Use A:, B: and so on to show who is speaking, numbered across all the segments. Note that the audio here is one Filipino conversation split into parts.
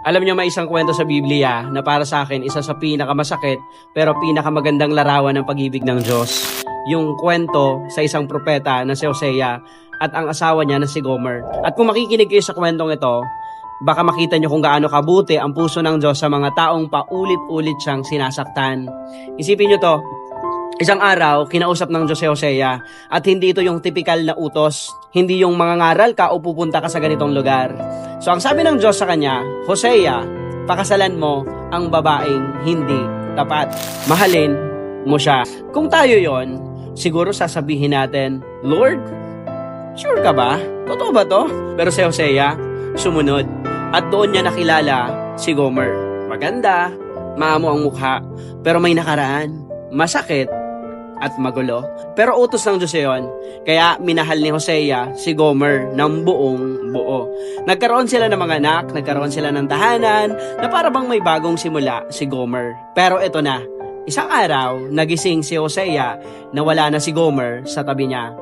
A: Alam niyo, may isang kwento sa Biblia na para sa akin isa sa pinakamasakit pero pinakamagandang larawan ng pag-ibig ng Diyos. Yung kwento sa isang propeta na si Hosea at ang asawa niya na si Gomer. At kung makikinig kayo sa kwentong ito, baka makita niyo kung gaano kabuti ang puso ng Diyos sa mga taong paulit-ulit siyang sinasaktan. Isipin niyo to, isang araw, kinausap ng Diyos si Hosea at hindi ito yung typical na utos. Hindi yung mangangaral ka o pupunta ka sa ganitong lugar. So ang sabi ng Diyos sa kanya, Hosea, pakasalan mo ang babaeng hindi tapat. Mahalin mo siya. Kung tayo yon, siguro sasabihin natin, Lord, sure ka ba? Totoo ba to? Pero si Hosea, sumunod. At doon niya nakilala si Gomer. Maganda, maamo ang mukha, pero may nakaraan. Masakit at magulo. Pero utos ng Diyos yun. Kaya minahal ni Hosea si Gomer ng buong buo. Nagkaroon sila ng mga anak, nagkaroon sila ng tahanan, na para bang may bagong simula si Gomer. Pero ito na, isang araw, nagising si Hosea na wala na si Gomer sa tabi niya.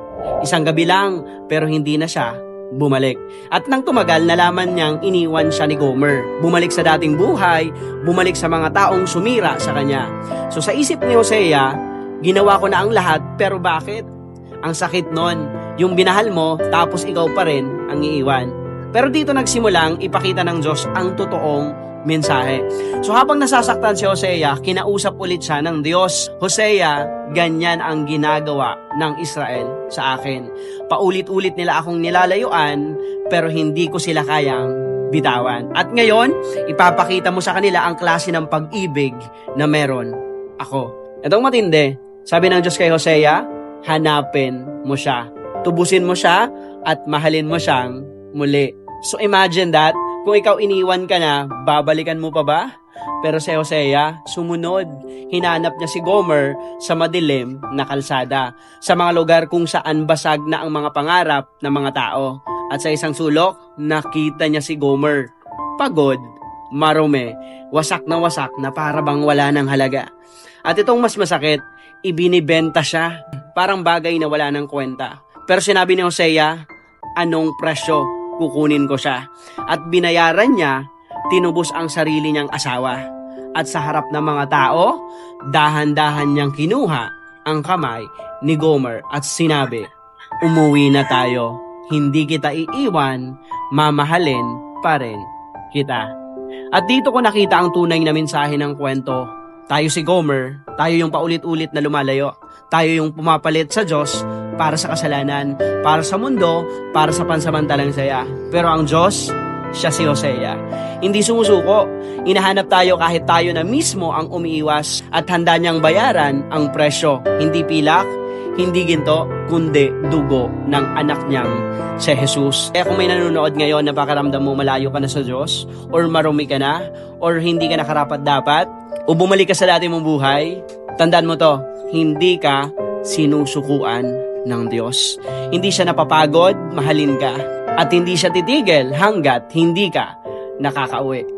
A: Isang gabi lang, pero hindi na siya bumalik. At nang tumagal, nalaman niyang iniwan siya ni Gomer. Bumalik sa dating buhay, bumalik sa mga taong sumira sa kanya. So sa isip ni Hosea, ginawa ko na ang lahat, pero bakit? Ang sakit nun, yung binahal mo, tapos ikaw pa rin ang iiwan. Pero dito nagsimulang ipakita ng Diyos ang totoong mensahe. So habang nasasaktan si Hosea, kinausap ulit siya ng Diyos. Hosea, ganyan ang ginagawa ng Israel sa akin. Paulit-ulit nila akong nilalayuan, pero hindi ko sila kayang bitawan. At ngayon, ipapakita mo sa kanila ang klase ng pag-ibig na meron ako. Itong matindi, sabi ng Diyos kay Hosea, hanapin mo siya. Tubusin mo siya at mahalin mo siyang muli. So imagine that, kung ikaw iniwan ka na, babalikan mo pa ba? Pero si Hosea, sumunod. Hinanap niya si Gomer sa madilim na kalsada, sa mga lugar kung saan basag na ang mga pangarap ng mga tao. At sa isang sulok, nakita niya si Gomer. Pagod, marumi, wasak na para bang wala ng halaga. At itong mas masakit, ibinibenta siya. Parang bagay na wala ng kwenta. Pero sinabi ni Hosea, anong presyo kukunin ko siya? At binayaran niya, tinubos ang sarili niyang asawa. At sa harap ng mga tao, dahan-dahan niyang kinuha ang kamay ni Gomer at sinabi, umuwi na tayo. Hindi kita iiwan, mamahalin pa rin kita. At dito ko nakita ang tunay na mensahe ng kwento. Tayo si Gomer, tayo yung paulit-ulit na lumalayo. Tayo yung pumapalit sa Diyos para sa kasalanan, para sa mundo, para sa pansamantalang saya. Pero ang Diyos, siya si Hosea. Hindi sumusuko. Inahanap tayo kahit tayo na mismo ang umiiwas at handa niyang bayaran ang presyo. Hindi pilak, hindi ginto, kundi dugo ng anak niyang si Jesus. Kaya kung may nanonood ngayon na pakaramdam mo malayo ka na sa Diyos, or marumi ka na, or hindi ka nakarapat-dapat, o bumalik ka sa dati mong buhay, tandaan mo to, hindi ka sinusukuan ng Diyos. Hindi siya napapagod, mahalin ka. At hindi siya titigil hanggat hindi ka nakakauwi.